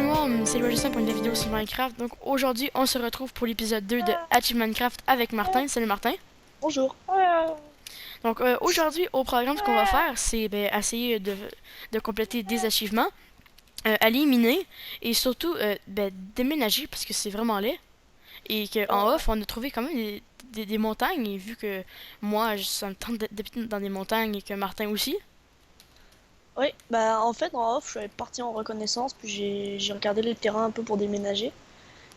le monde, c'est Justin pour une nouvelle vidéo sur Minecraft. Donc aujourd'hui, on se retrouve pour l'épisode 2 de Achievement Minecraft avec Martin. Salut Martin. Bonjour. Donc aujourd'hui, au programme, ce qu'on va faire, c'est essayer de compléter des achievements, éliminer et surtout déménager parce que c'est vraiment laid. Et qu'en off, on a trouvé quand même des montagnes. Et vu que moi, ça me tente d'habiter dans des montagnes et que Martin aussi. Oui, bah en fait en off, je suis parti en reconnaissance, puis j'ai regardé les terrains un peu pour déménager.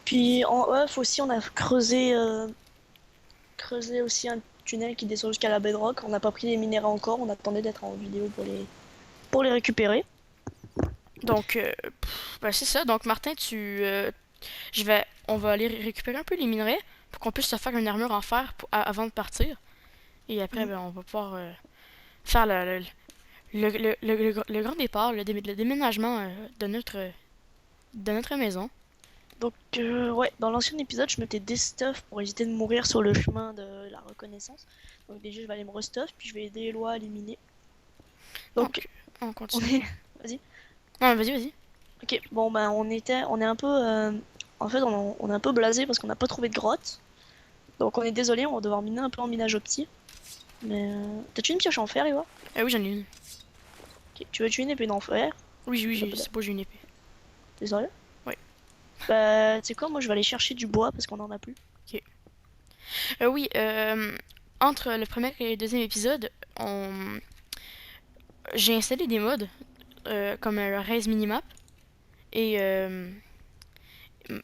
Puis en off aussi, on a creusé aussi un tunnel qui descend jusqu'à la bedrock. On n'a pas pris les minéraux encore, on attendait d'être en vidéo pour les récupérer. Donc, c'est ça. Donc Martin, on va aller récupérer un peu les minerais pour qu'on puisse se faire une armure en fer avant de partir. Et après, Mhm. on va pouvoir faire le grand départ, le déménagement de notre maison. Donc ouais, dans l'ancien épisode, je mettais des stuff pour éviter de mourir sur le chemin de la reconnaissance. Donc déjà, je vais aller me restuff, puis je vais aider Eloi à éliminer. Donc Donc, on on continue. est... Vas-y. Non, vas-y, vas-y. Ok, bon bah on est un peu, en fait on est un peu blasé parce qu'on n'a pas trouvé de grotte. Donc on est désolé, on va devoir miner un peu en minage opti. Mais t'as-tu une pioche en fer, Eva? Oui, j'en ai une. Ok, tu veux-tu une épée en fer? Oui, oui, T'as pas c'est beau, j'ai une épée. T'es sérieux? Oui, Bah tu sais quoi, moi je vais aller chercher du bois parce qu'on en a plus. ok. Oui, entre le premier et le deuxième épisode, j'ai installé des mods comme le Raise Minimap et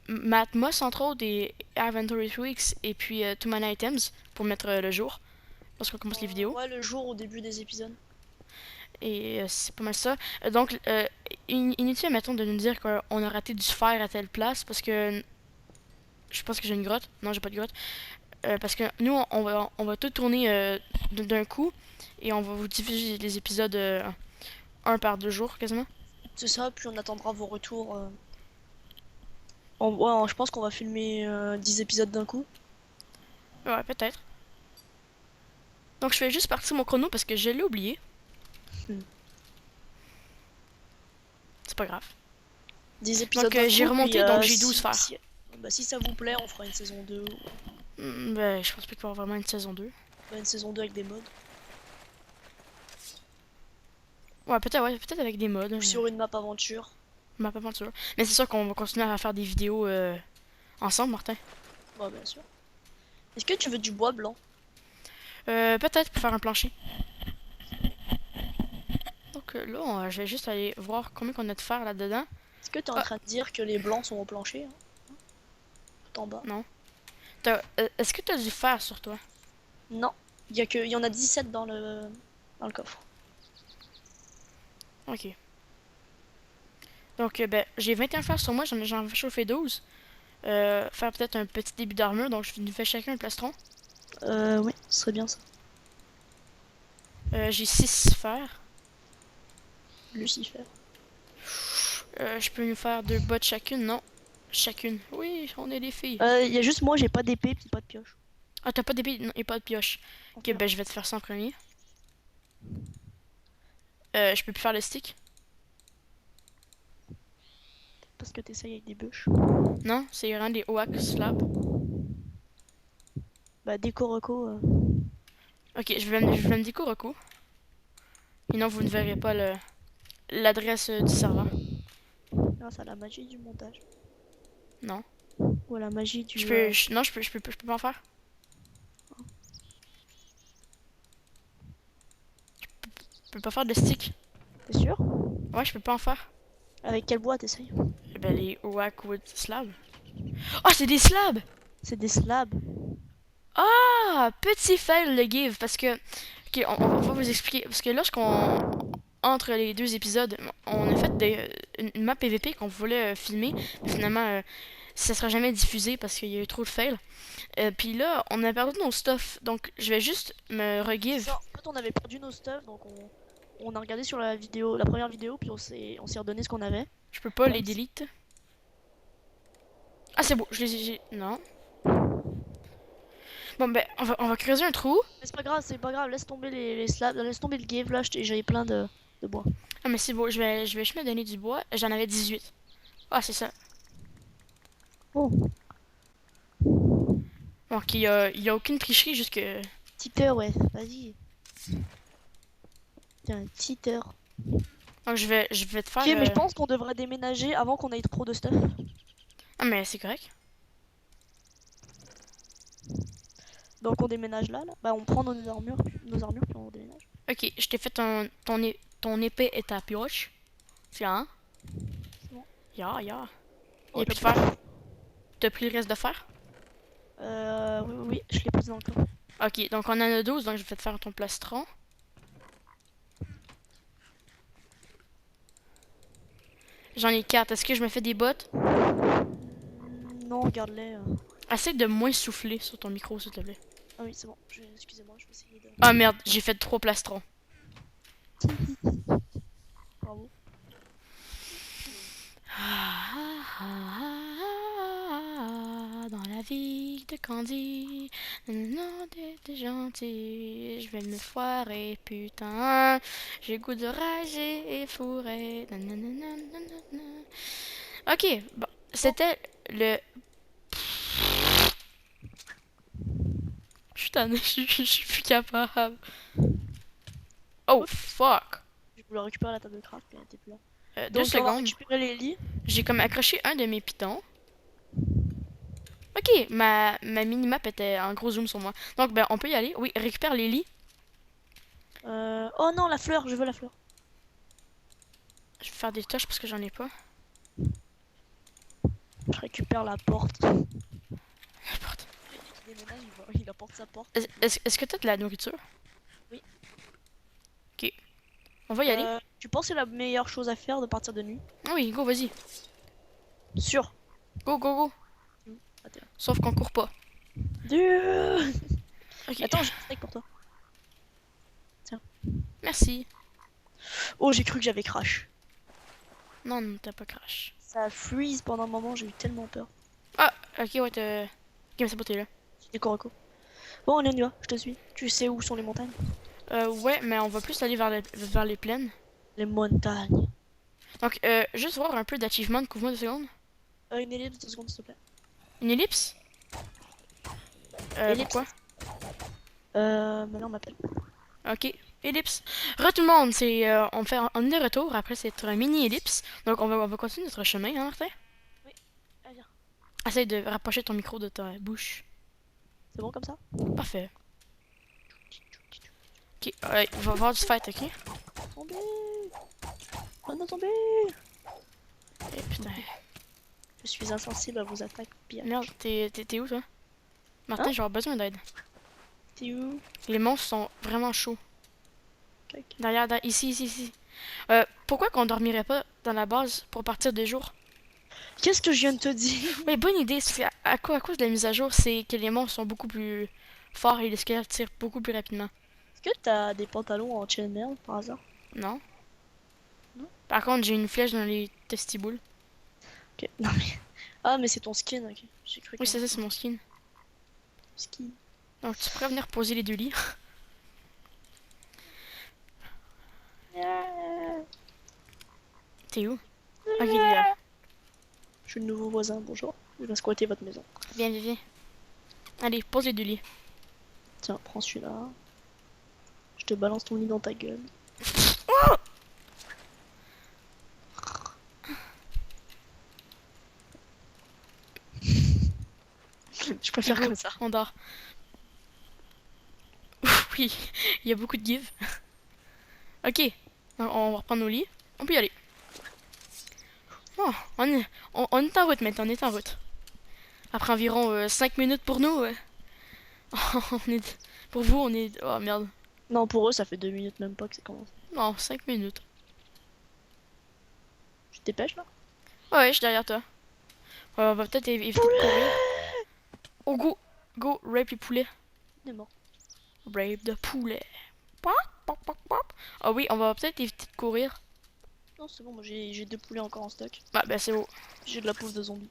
Matmos entre autres et Inventory Tweaks et puis Too Many Items pour mettre le jour lorsqu'on commence les vidéos. Ouais, le jour au début des épisodes. Et c'est pas mal ça. Donc, inutile, mettons, de nous dire qu'on a raté du fer à telle place parce que je pense que j'ai une grotte. Non, j'ai pas de grotte. Parce que nous, on va tout tourner d'un coup et on va vous diffuser les épisodes un par 2 jours quasiment. C'est ça, puis on attendra vos retours. Ouais, je pense qu'on va filmer 10 épisodes d'un coup. Ouais, peut-être. Donc, je fais juste partir mon chrono parce que je l'ai oublié. Hmm. C'est pas grave. 10 épisodes Donc, d'un j'ai coup, puis remonté, donc j'ai 12 fers. bah, si ça vous plaît, on fera une saison 2 ou Ben, je pense pas qu'il va y avoir vraiment une saison 2. une saison 2 avec des mods. Ouais, peut-être avec des mods. Ou sur une map aventure. Map aventure. Mais c'est sûr qu'on va continuer à faire des vidéos ensemble, Martin. Ouais, bien sûr. Est-ce que tu veux du bois blanc? Peut-être pour faire un plancher. Donc là, je vais juste aller voir combien qu'on a de fer là-dedans. Est-ce que t'es en Ah, train de dire que les blancs sont au plancher, hein, tout en bas? non. Est-ce que t'as du fer sur toi? Non. Il y en a 17 dans le coffre. Ok. Donc, j'ai 21 fer sur moi, j'en vais chauffer 12. Faire peut-être un petit début d'armure, donc je nous fais chacun un plastron. Oui, ce serait bien ça. J'ai 6 fer. Lucifer. Je peux nous faire 2 bottes chacune, non? Chacune. Oui, on est des filles. Il y a juste moi, j'ai pas d'épée puis pas de pioche. Ah, t'as pas d'épée non, et pas de pioche. Ok, Non, je vais te faire ça en premier. Je peux plus faire le stick. parce que t'essayes avec des bûches. Non, c'est vraiment des oak slabs. Bah, déco reco. Ok, je vais me dire Roku. Sinon, vous ne verrez pas l'adresse du serveur. Grâce à la magie du montage. Non. Ou à la magie du. Non, je peux pas en faire. Je peux pas faire de stick. T'es sûr? Ouais, je peux pas en faire. Avec quel bois t'essayes? Eh ben, les oak wood slabs. Oh, c'est des slabs! C'est des slabs. Ah, petit fail le give parce que ok, on va vous expliquer parce que lorsqu'on entre les deux épisodes, on a fait une map PVP qu'on voulait filmer, mais finalement ça sera jamais diffusé parce qu'il y a eu trop de fails. Puis là, on a perdu nos stuff, donc je vais juste me C'est regive. ça. En fait, on avait perdu nos stuff, donc on a regardé sur la vidéo, la première vidéo, puis on s'est redonné ce qu'on avait. Je peux pas Bon, les delete. Ah, c'est beau, je les ai. Non. Bon, ben, on va creuser un trou. mais c'est pas grave, laisse tomber les slabs, laisse tomber le give, là, j'avais plein de bois. Ah, mais c'est beau, je vais juste me donner du bois. J'en avais 18. Ah, c'est ça. Oh, Donc, il y a aucune tricherie, juste que... cheater, ouais, vas-y. T'es un cheater. Donc, je vais te Ok, faire... mais je pense qu'on devrait déménager avant qu'on ait trop de stuff. Ah, mais c'est correct. Donc on déménage là, là. Bah on prend nos armures puis on déménage. Ok, je t'ai fait ton épée et ta pioche. Tiens. C'est bon. Ya. Il y Oh a plus top. de fer. T'as pris le reste de fer? Oui, je l'ai posé dans le coffre. Ok, donc on en a 12, donc je vais te faire ton plastron. J'en ai 4. Est-ce que je me fais des bottes? Non, regarde-les. Essaye de moins souffler sur ton micro, s'il te plaît. Ah oui, c'est bon. Excusez-moi, je vais essayer de. Ah merde, j'ai fait 3 plastrons. Bravo. Dans la vie de Candy, non, t'es gentil, je vais me foirer, putain, j'ai goût de rager et fourrer. Ok, bon, Oh, c'était le... Putain, je suis plus capable. Oh, oups. fuck. Je voulais récupérer la table de craft, mais elle était plus là. 2 Donc on va secondes. récupérer les lits. J'ai comme accroché un de mes pitons. Ok, ma minimap était en gros zoom sur moi. Donc, ben, on peut y aller. Oui, récupère les lits. Oh non, la fleur, je veux la fleur. Je vais faire des touches parce que j'en ai pas. Je récupère la porte. N'importe. Il déménage, il apporte sa porte. Est-ce que t'as de la nourriture? Oui. Ok, on va y aller. Tu penses que c'est la meilleure chose à faire de partir de nuit? Ah oui, go, vas-y. Sûr. Go. Attends. Sauf qu'on court pas. Dieu. Ok, Attends, j'ai un steak pour toi. Tiens. merci. Oh, j'ai cru que j'avais crash. Non, t'as pas crash. Ça freeze pendant un moment, j'ai eu tellement peur. Ah, ok, ouais, t'as... Ok, mais c'est pas t'es là. C'était Coroco. Bon, on y va, je te suis. Tu sais où sont les montagnes? Ouais, mais on va plus aller vers les plaines. Les montagnes. Donc, juste voir un peu d'achievement, couvre-moi 2 secondes. Une ellipse, 2 secondes, s'il te plaît. Une ellipse? Ellipse. Pourquoi? Maintenant on m'appelle. Ok, ellipse. Re tout le monde, c'est on est de retour après cette mini ellipse. Donc on va continuer notre chemin, hein, Martin? Oui, allez, viens. Essaye de rapprocher ton micro de ta bouche. C'est bon comme ça? Parfait. Ok, ouais, on va voir du fight, ok? Tombé. Oh non, tombé. Eh, putain. Je suis insensible à vos attaques pires. Merde, t'es où toi? Martin, Hein? j'aurais besoin d'aide. T'es où? Les monstres sont vraiment chauds. Ok. Ici. Pourquoi qu'on dormirait pas dans la base pour partir de jour? Qu'est-ce que je viens de te dire? Oui, bonne idée. C'est à cause de la mise à jour, c'est que les monstres sont beaucoup plus forts et les squelettes tirent beaucoup plus rapidement. Est-ce que t'as des pantalons en chainmail par hasard? Non? Non? Par contre, j'ai une flèche dans les testibules. Ok. Non mais. Ah, mais c'est ton skin, ok. J'ai cru Oui, que c'est ça, c'est mon skin. skin. Donc, tu pourrais venir poser les 2 lits. T'es où? Ok, il est là. Je suis le nouveau voisin, bonjour. Je viens squatter votre maison. Viens. Allez, pose les 2 lits. Tiens, prends celui-là. Je te balance ton lit dans ta gueule. Je préfère Go, comme ça. on dort. Oui, il y a beaucoup de give. Ok, on va reprendre nos lits. On peut y aller. Oh, on est en route maintenant, on est en route. Après environ 5 minutes pour nous, on est, pour vous, on est... Oh merde. Non, pour eux, ça fait 2 minutes même pas que ça commence. Non, 5 minutes. Tu te dépêches là? Ouais, je suis derrière toi. On va peut-être éviter de courir. Oh, go, rape les poulets. Il est mort. Rape de poulet. Pop, pop, pop, pop. Ah oui, on va peut-être éviter de courir. Non, c'est bon, moi j'ai 2 poulets encore en stock. Bah, ben c'est bon. J'ai de la pouffe de zombie.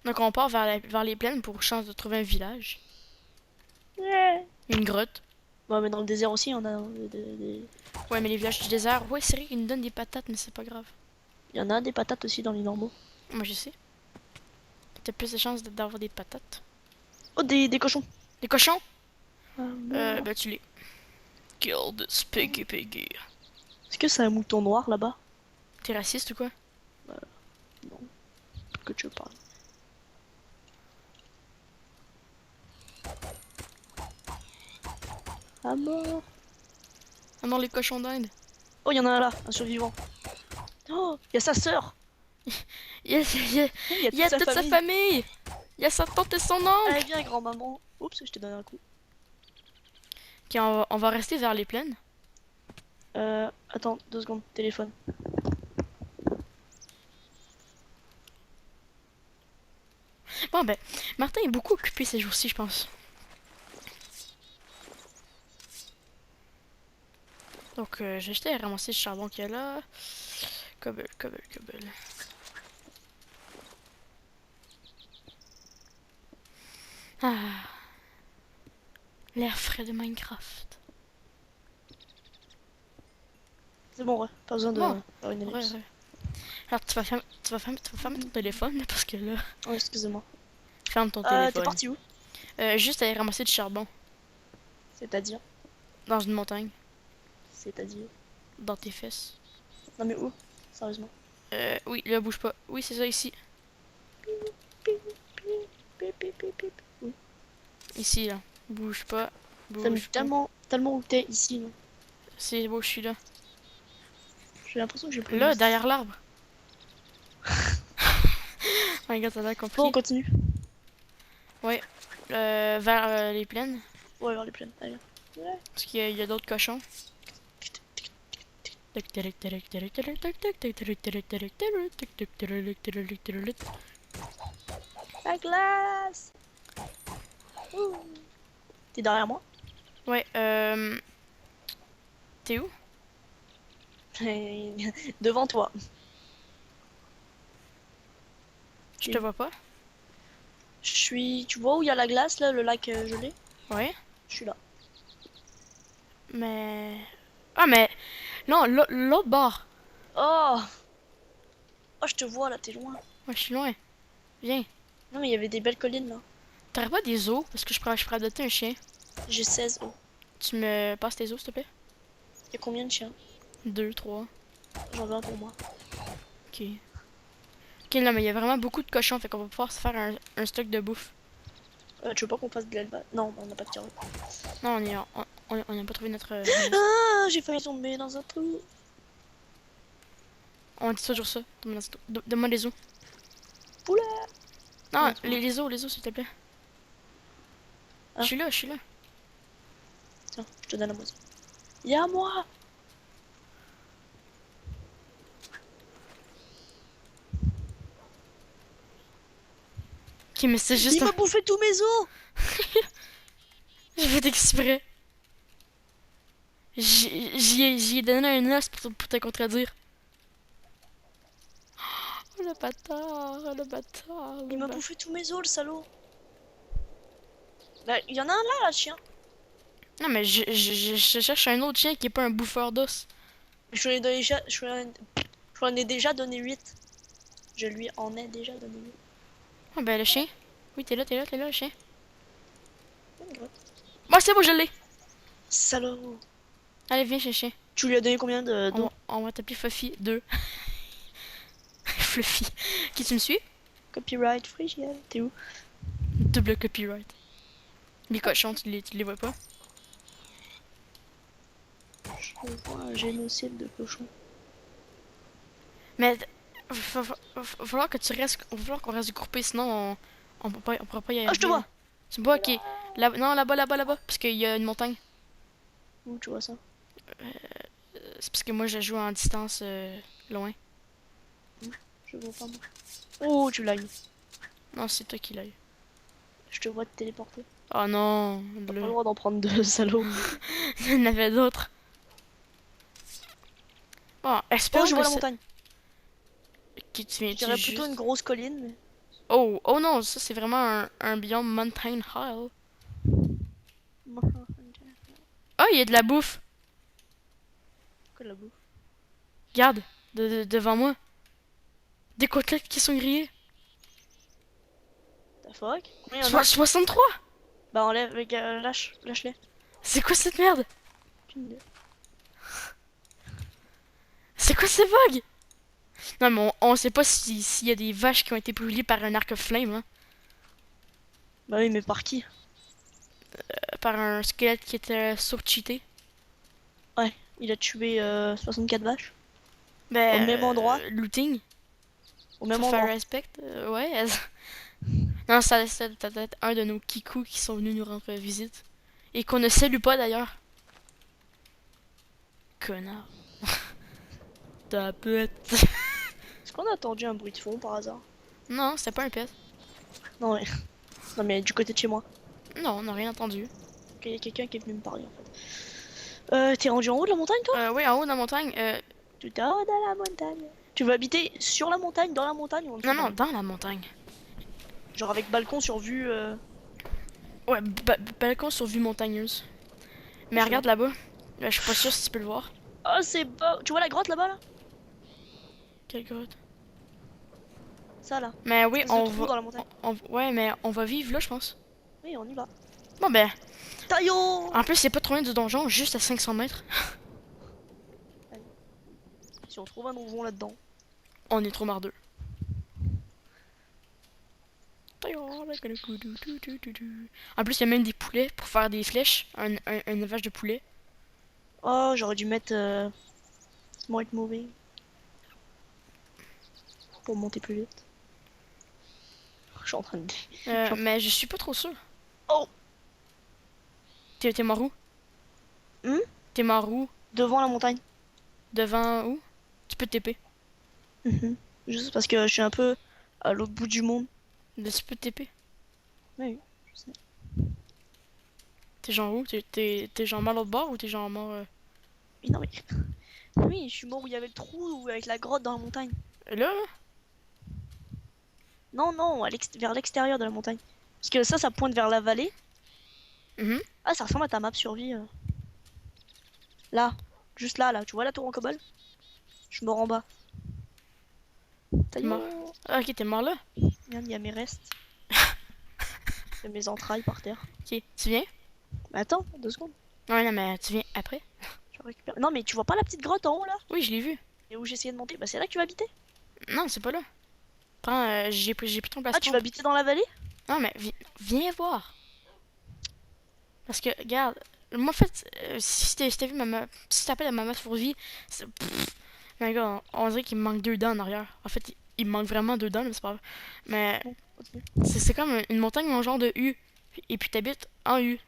Donc on part vers les plaines pour chance de trouver un village. Ouais. Une grotte. Ouais, mais dans le désert aussi, on a Ouais, mais les villages du désert, ouais, c'est vrai qu'ils nous donnent des patates, mais c'est pas grave. il y en a des patates aussi dans les normaux. Moi, je sais. T'as plus de chances d'avoir des patates. Oh, des cochons. Des cochons? Ah, mort. Bah, tu les. Kill this piggy piggy. Est-ce que c'est un mouton noir là-bas? T'es raciste ou quoi? Non, que tu parles. À mort. Ah non, les cochons d'Inde. Oh, il y en a un là, un survivant. Oh, il y a sa sœur. Il y a, il y a- Il y a il y toute a sa toute sa famille. famille! Il y a sa tante et son Allez, oncle! viens, grand-maman. Oups, je t'ai donné un coup. Ok, on va rester vers les plaines. Attends, 2 secondes, téléphone. Bon, ben, Martin est beaucoup occupé ces jours-ci, je pense. Donc, j'ai jeté à ramasser le charbon qu'il y a là. Cobble, cobble, cobble. Ah, l'air frais de Minecraft. C'est bon, ouais, pas besoin Bon, de faire une ouais, ellipse. ouais. Alors, tu vas fermer ton téléphone, là, parce que là, Oh, excusez-moi. ferme ton T'es téléphone. parti où? Juste aller ramasser du charbon C'est-à-dire? dans une montagne, C'est-à-dire? dans tes fesses. Non mais où? Sérieusement. Oui, là, bouge pas. Oui, c'est ça, ici. Pip, pip, pip, pip, pip, pip. Oui. Ici, là. Bouge pas, T'aimes bouge pas. tellement où t'es ici, là. C'est beau, je suis là. J'ai l'impression que j'ai pris une Là, liste. derrière l'arbre. Oh my god, ça a l'air Bon, on compliqué. continue. Ouais, vers les plaines. Ouais, vers les plaines. Allez. Ouais. Parce il y a d'autres cochons. La glace! Ouh. T'es derrière moi? Ouais, t'es où? Devant toi. Je te vois pas. Je suis. Tu vois où il y a la glace là, le lac gelé? Ouais, Je suis là. mais... Ah, mais... Non, l'autre bord. Oh! Oh, je te vois là, t'es loin. Ouais, je suis loin. Viens. Non, mais il y avait des belles collines là. T'aurais pas des os? Parce que je pourrais adopter un chien. J'ai 16 os. Tu me passes tes os, s'il te plaît? Il y a combien de chiens? Deux, trois. J'en veux un pour moi. Ok. Ok, là, mais il y a vraiment beaucoup de cochons, fait qu'on va pouvoir se faire un stock de bouffe. Tu veux pas qu'on fasse de l'élevage? Non, on n'a pas de carottes. Non, on n'a pas trouvé notre... Ah, j'ai failli tomber dans un trou. On dit toujours ça. Donne-moi les os. Poulet! Non, Ouais, c'est bon. les os, s'il te plaît. Ah. Je suis là, je suis là. Tiens, je te donne la moitié. Il à moi! Ok, mais c'est juste Il m'a bouffé tous mes os! Je fais exprès. J'y ai donné un os pour te contredire. Oh le bâtard, oh le bâtard, Il le m'a bâtard. bouffé tous mes os, le salaud! Là, il y en a un là, le chien! Non mais je cherche un autre chien qui est pas un bouffeur d'os. Je lui ai déjà, je lui en ai déjà donné 8. Je lui en ai déjà donné 8. Oh ben le chien. Oui, t'es là le chien. Bon, c'est bon, je l'ai. Salaud! Allez, viens chez le chien. Tu lui as donné combien de d'os? On va t'appeler Fluffy 2. Fluffy. Qui tu me suis? Copyright free, chiel. T'es où? Double copyright. Les cochons, tu les vois pas? Je vois un génocide de cochons. Mais va falloir que tu restes, va falloir qu'on reste groupé, sinon on pourra pas y Ah, je te arriver. vois! Tu me vois, ok. Là, non, là-bas, parce qu'il y a une montagne. Où tu vois ça? C'est parce que moi je joue en distance loin. Je vois pas moi. Oh, tu l'as eu. Non, c'est toi qui l'as eu. Je te vois te téléporter. Oh non, T'as pas le droit d'en prendre deux, salaud. il y en avait d'autres. Bon, Oh, espérons je vois que la montagne. tu Je viens dirais juste... plutôt une grosse colline, mais... Oh non, ça c'est vraiment un biome mountain high. Oh, il y a de la bouffe. Quoi de la bouffe? Regarde, devant moi. Des côtelettes qui sont grillées. The fuck? Combien y en a? 63. Bah enlève, lâche-les. C'est quoi cette merde? Aucune idée. C'est quoi ces bugs? Non, mais on sait pas s'il y a des vaches qui ont été brûlées par un arc flamme, hein. Bah oui, mais par qui? Par un squelette qui était surcheaté. Ouais, il a tué 64 vaches. Ben, Au même endroit. looting. Au même Faut faire endroit. respect. Ouais. Non, ça doit être un de nos kikous qui sont venus nous rendre visite. Et qu'on ne salue pas d'ailleurs. Connard. Tapette. Est-ce qu'on a entendu un bruit de fond par hasard? Non, c'était pas un pet. Non, mais... non, mais du côté de chez moi. Non, on n'a rien entendu. Il y a quelqu'un qui est venu me parler en fait. T'es rendu en haut de la montagne toi? Oui, en haut de la montagne. Tout en haut de la montagne. Tu veux habiter sur la montagne, dans la montagne ou en dessous Non, de la non, montagne? dans la montagne. Genre avec balcon sur vue. Ouais, balcon sur vue montagneuse. Mais Je regarde là-bas. Je suis pas sûr si tu peux le voir. Oh, c'est beau. Tu vois la grotte là-bas là? Quelle grotte. Ça là. Mais oui, Espèce de on trou va. dans la montagne. Ouais, mais on va vivre là, je pense. Oui, on y va. Bon, ben. Taillot! En plus, c'est pas trop loin du donjon, juste à 500 mètres. Si on trouve un donjon là-dedans. On est trop mardeux. En plus, il y a même des poulets pour faire des flèches. Un élevage de poulets. Oh, j'aurais dû mettre Smart Moving. Pour monter plus vite. Je suis en train de... Mais je suis pas trop sûr. Oh! T'es mort où? T'es mort où? Devant la montagne. Devant où? Tu peux te TP. Mhm. Juste parce que je suis un peu à l'autre bout du monde. Tu peux te TP. Oui, je sais. T'es genre où? T'es genre mort à l'autre bord ou t'es genre mort... Mais non mais... Oui, je suis mort où il y avait le trou ou avec la grotte dans la montagne. Là? Non, non, vers l'extérieur de la montagne. Parce que ça pointe vers la vallée. Mhm. Ah, ça ressemble à ta map survie. Là, juste là, là. Tu vois la tour en cobble? Je meurs en bas. Mort. Ah, ok, t'es mort là? Regarde, il y a mes restes. Il y a mes entrailles par terre. Ok, tu viens? Mais attends, 2 secondes. Ouais, non, mais tu viens après? Je récupère... Non, mais tu vois pas la petite grotte en haut là? Oui, je l'ai vu. Et où j'essayais de monter? Bah, c'est là que tu vas habiter. Non, c'est pas là. Prends, j'ai pris ton Ah, tu plastron. vas habiter dans la vallée? Non, mais viens voir. Parce que, regarde, moi, en fait, si t'as vu si t'appelles ma map survie, mais gars, on dirait qu'il me manque 2 dents en arrière. En fait, il me manque vraiment 2 dents, mais c'est pas grave. Mais Bon, ok. c'est comme une montagne en genre de U. Et puis t'habites en U.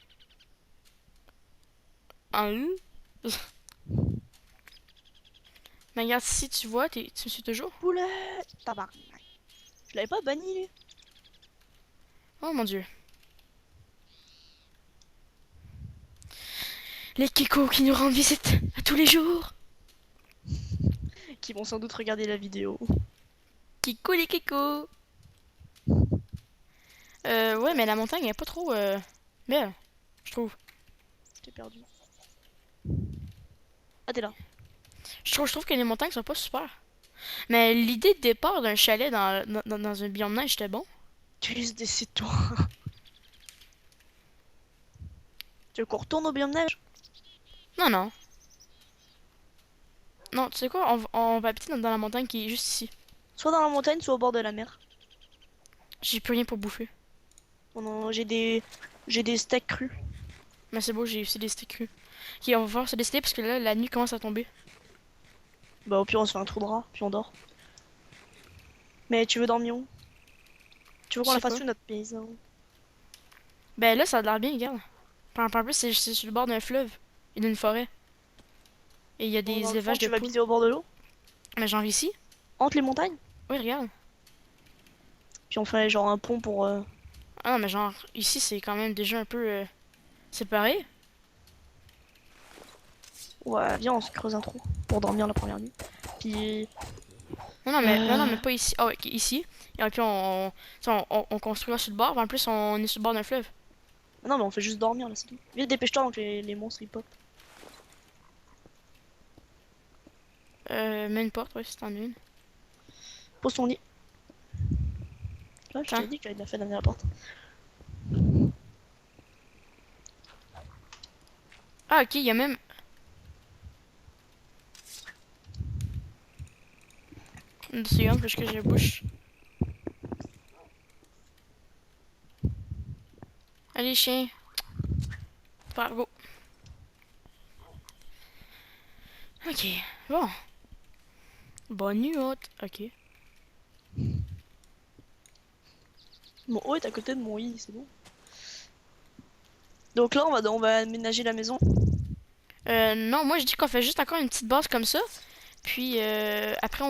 En U? Mais regarde, si tu vois, tu me suis toujours. Poulet! Tabarnak. Je l'avais pas banni lui. Oh mon dieu. Les kikos qui nous rendent visite à tous les jours. Qui vont sans doute regarder la vidéo. Kiko les kikos. Ouais, mais la montagne elle est pas trop belle, je trouve. T'es perdu. Ah, t'es là. Je trouve que les montagnes sont pas super. Mais l'idée de départ d'un chalet dans un biome neige, c'était bon. Juste décide-toi. Tu veux qu'on retourne au biome neige? Non, non. Non, tu sais quoi, on va habiter dans la montagne qui est juste ici. Soit dans la montagne, soit au bord de la mer. J'ai plus rien pour bouffer. Oh non, j'ai des steaks crus. Mais c'est beau, j'ai aussi des steaks crus. Ok, on va voir se décider parce que là, la nuit commence à tomber. Bah au pire on se fait un trou de rat, puis on dort. Mais tu veux dormir où? Tu veux qu'on Je la sais fasse pas. où notre maison? Ben là, ça a l'air bien, regarde. En plus, c'est sur le bord d'un fleuve et d'une forêt. Et il y a Bon, des dans le fond, élevages de tu vas poules. habiter au bord de l'eau? Mais j'en vis ici. Entre les montagnes? Oui, regarde. Puis on fait genre un pont pour... Ah non, mais genre, ici, c'est quand même déjà un peu séparé. Ouais, viens on se creuse un trou pour dormir la première nuit. Puis... Non, mais pas ici. Ah ouais, ok, ici. Et puis on construira sur le bord. En plus, on est sur le bord d'un fleuve. Non mais on fait juste dormir là, c'est tout. Viens dépêche-toi avant que les monstres ils pop. Mets une porte, ouais, si t'en as une. Pose ton lit. Ouais, je Attends. t'ai dit que j'avais bien fait d'amener la porte. Ah, ok, il y a même. Une seconde, parce que j'ai la bouche. Allez, chien. Par go. Ok, bon. Bonne nuit, hôte. Ok. Mon haut est à côté de mon lit, c'est bon. Donc là, on va aménager la maison. Non, moi je dis qu'on fait juste encore une petite base comme ça. Puis après,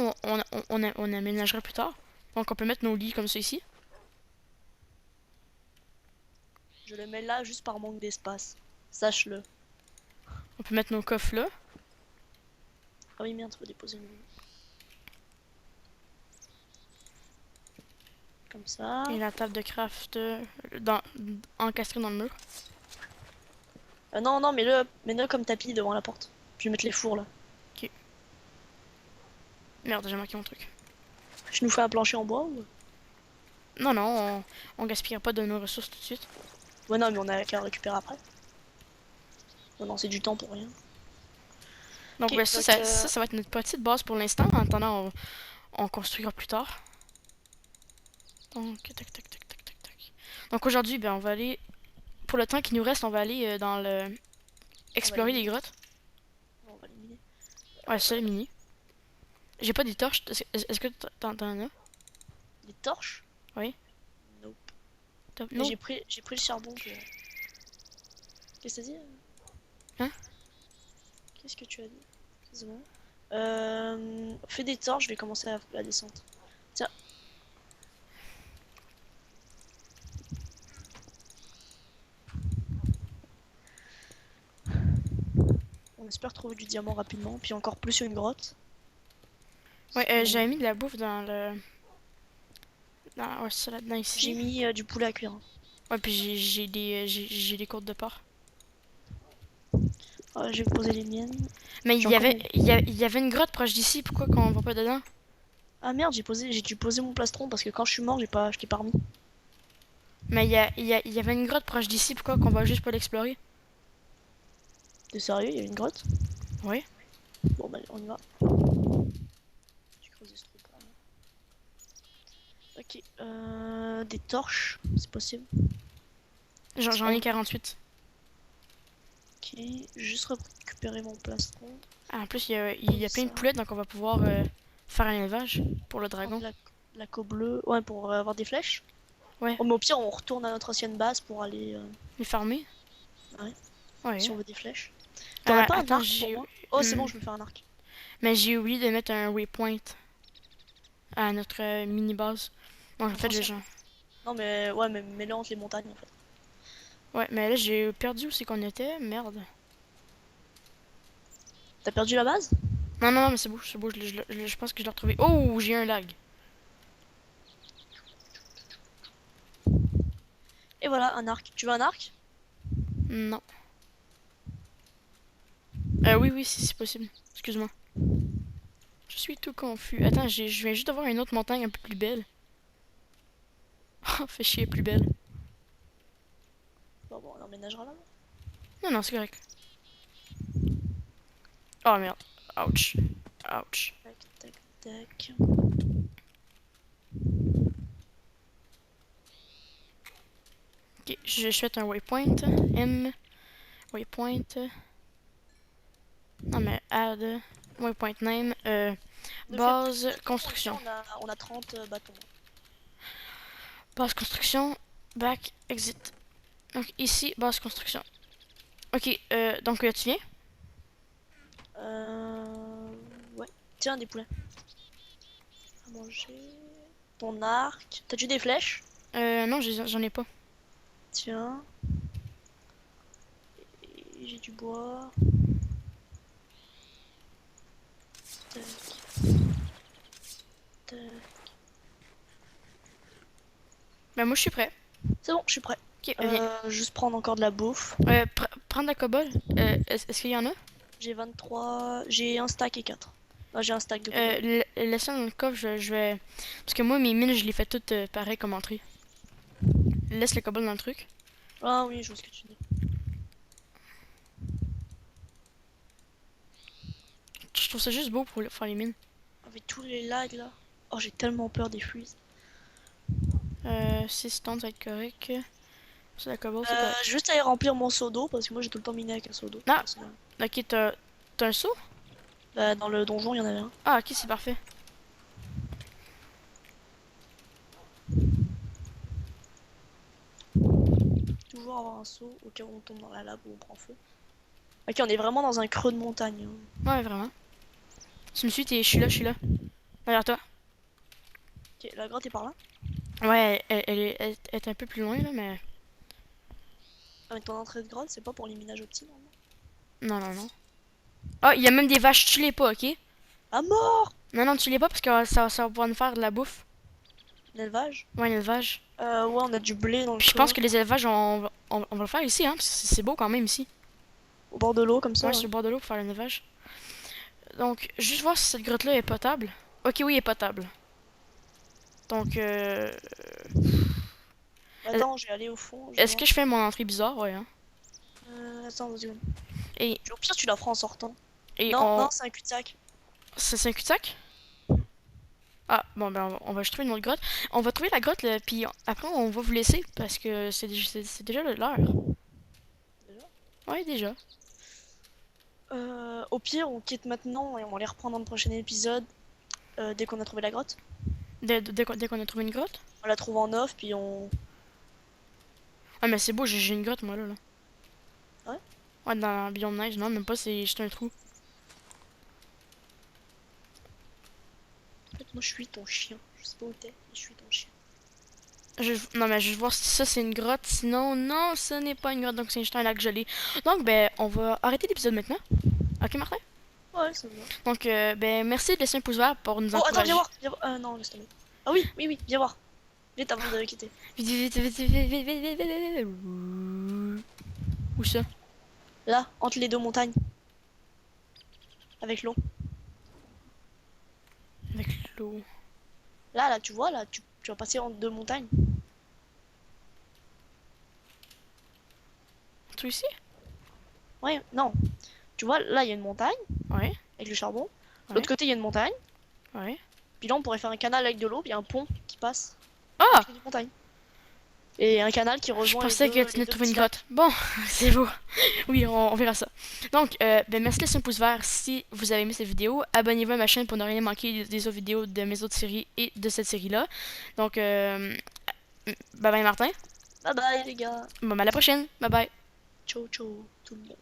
on aménagera plus tard. Donc on peut mettre nos lits comme ça ici. Je le mets là juste par manque d'espace. Sache-le. On peut mettre nos coffres là. Ah oui, merde, faut déposer une... Comme ça. Et la table de craft dans, encastrée dans le mur. Non, non, mets-le comme tapis devant la porte. Je vais mettre les fours là. Ok. Merde, j'ai marqué mon truc. Je nous fais un plancher en bois ou... Non, non, on gaspillera pas de nos ressources tout de suite. Ouais, non, mais on a qu'à récupérer après. Non, non, c'est du temps pour rien. Donc Ok, ben, donc ça va être notre petite base pour l'instant. En attendant, on construira plus tard. Donc, tac, tac, tac, tac, tac, tac. Donc aujourd'hui, ben, on va aller... Pour le temps qui nous reste, on va aller dans le... on va Explorer les éliminer. grottes. On va éliminer. Ouais, ça, les mini. J'ai pas des torches. Est-ce que t'en as? Des torches? Oui. Nope. Mais Non. j'ai pris le charbon pour... Qu'est-ce que t'as dit? Hein? Qu'est-ce que tu as dit? C'est bon. Fais des torches, je vais commencer la descente. Tiens. On espère trouver du diamant rapidement, puis encore plus sur une grotte. Ouais, j'avais mis de la bouffe dans le... Ouais, c'est ça là-dedans J'ai ici. mis du poulet à cuire, hein. Ouais, puis j'ai des côtes de porc. Je vais poser les miennes. Mais J'ai encore mon... il y avait une grotte proche d'ici. Pourquoi qu'on va pas dedans? Ah merde, j'ai dû poser mon plastron parce que quand je suis mort, je t'ai pas remis. Mais il y avait une grotte proche d'ici. Pourquoi qu'on va juste pas l'explorer? T'es sérieux, il y a une grotte? Oui. Bon bah on y va. J'ai creusé ce trou pour rien. Ok, des torches, c'est possible. J'en ai 48. Ok, juste récupérer mon plastron. Ah, en plus, il Comme y a plein de ça. poulets, donc on va pouvoir faire un élevage pour le Prendre dragon. la co bleue. Ouais, pour avoir des flèches. Ouais, Oh, mais au pire, on retourne à notre ancienne base pour aller. les farmer. Ouais, Ouais. si on veut des flèches. T'en as pas un Attends, arc pour moi? Oh, c'est bon, hmm, je me fais un arc. mais j'ai oublié de mettre un waypoint à notre mini-base. Donc, en fait, Attention. genre... Non, mais ouais, mais mets-le entre les montagnes en fait. Ouais, mais là, j'ai perdu où c'est qu'on était. Merde. T'as perdu la base? Non, non, non, mais c'est beau, je pense que je l'ai retrouvé. Oh, j'ai un lag. Et voilà, un arc. Tu veux un arc? Non. Oui, oui, si c'est possible. Excuse-moi. Je suis tout confus. Attends, je viens juste de voir une autre montagne un peu plus belle. Oh, fait chier, plus belle. Bon, on emménagera là. Non, non, c'est correct. Oh, merde. Ouch. Ouch. Tac, tac, tac. Ok, je souhaite un waypoint. M. Waypoint. Non, mais add. Waypoint name. Ne fais plus Base de tour, ici, construction. on a 30 bâtons. Base construction. Back. Exit. Donc ici, base construction. Ok, donc tu viens? Ouais. Tiens, des poulets. À manger. Ton arc. T'as-tu des flèches? Non, j'en ai pas. Tiens. Et j'ai du bois. Tac. Tac. Ben moi je suis prêt. C'est bon, je suis prêt. Ok, ben, viens. Juste prendre encore de la bouffe. Prendre la cobble. Est-ce qu'il y en a? J'ai 23. J'ai un stack et 4. Ah, j'ai un stack de cobble. Laisse ça dans le coffre, je vais... Parce que moi, mes mines, je les fais toutes pareil comme entrée. Laisse le cobble dans le truc. Ah oui, je vois ce que tu dis. Je trouve ça juste beau pour faire les mines. Avec tous les lags là. Oh, j'ai tellement peur des freezes. 6 stones, ça va être correct. C'est la cobble, c'est correct. Je vais juste aller remplir mon seau d'eau parce que moi j'ai tout le temps miné avec un seau d'eau, Ah, personnellement. ok, t'as un seau? Bah, dans le donjon, il y en avait un. Ah, ok, c'est parfait. Toujours avoir un seau au cas où on tombe dans la lave ou on prend feu. Ok, on est vraiment dans un creux de montagne, hein. Ouais, vraiment. Tu me suis, je suis là, je suis là. Regarde toi. Ok, la grotte est par là. Ouais, elle est un peu plus loin, là, mais... Ah, mais ton entrée de grotte, c'est pas pour les minages optiques, normalement. Non, non, non. Ah, il y a même des vaches, tu les pas, ok? À mort! Non, non, tu les pas parce que ça va pouvoir nous faire de la bouffe. L'élevage? Ouais, l'élevage. Ouais, on a du blé dans le Puis je pense creux. que les élevages, on va le faire ici, hein, parce que c'est beau quand même ici. Au bord de l'eau, comme ça, Ouais, ouais. sur le bord de l'eau pour faire l'élevage. Donc, juste voir si cette grotte-là est potable. Ok, oui, elle est potable. Donc, Attends, je vais aller au fond, je vais est-ce voir. que je fais mon entrée bizarre? Ouais, hein. Attends, 2 secondes. Et, Au pire, tu la feras en sortant. et Non, on... non, c'est un cul-de-sac. C'est un cul-de-sac? Ah, bon, ben, on va juste trouver une autre grotte. On va trouver la grotte, là, puis après, on va vous laisser, parce que c'est déjà l'heure. Déjà. Ouais, déjà. Au pire, on quitte maintenant et on les reprend dans le prochain épisode dès qu'on a trouvé la grotte. Dès qu'on a trouvé une grotte. On la trouve en off, puis on. Ah, mais c'est beau, j'ai une grotte, moi, là. Ouais. Ouais, dans Beyond Neige, non, même pas, c'est juste un trou. En fait, moi, je suis ton chien. Je sais pas où t'es, mais je suis ton chien. Non, mais je vais voir si ça c'est une grotte. Sinon, non, ce n'est pas une grotte, donc c'est juste un lac gelé. Donc, ben, on va arrêter l'épisode maintenant. Ok, Martin? Ouais, ça me va. Donc, ben, merci de laisser un pouce vert pour nous Oh, attends, viens encourager. voir. Viens voir. Non, laisse tomber. Ah oui, oui, oui, viens voir. Vite avant de quitter. Vite, vite, vite, vite, vite, vite, vite, vite, vite, vite. Où ça? Là, entre les deux montagnes. Avec l'eau. Avec l'eau. Là, tu vois, là, tu vas passer entre deux montagnes. Tout ici? Ouais, non. Tu vois, là, il y a une montagne Ouais, avec le charbon. De ouais, l'autre côté, il y a une montagne. ouais. Puis là, on pourrait faire un canal avec de l'eau, puis il y a un pont qui passe Ah! entre les deux montagnes. Et un canal qui Je rejoint pensais que tu les venais de deux trouver une petits lacs. grotte. Bon, c'est beau. Oui, on verra ça. Donc, ben, merci de laisser un pouce vert si vous avez aimé cette vidéo. Abonnez-vous à ma chaîne pour ne rien manquer des autres vidéos de mes autres séries et de cette série-là. Donc, bye bye Martin. Bye bye, les gars. Bon, ben, à la prochaine. Bye bye. Ciao, ciao, tout le monde.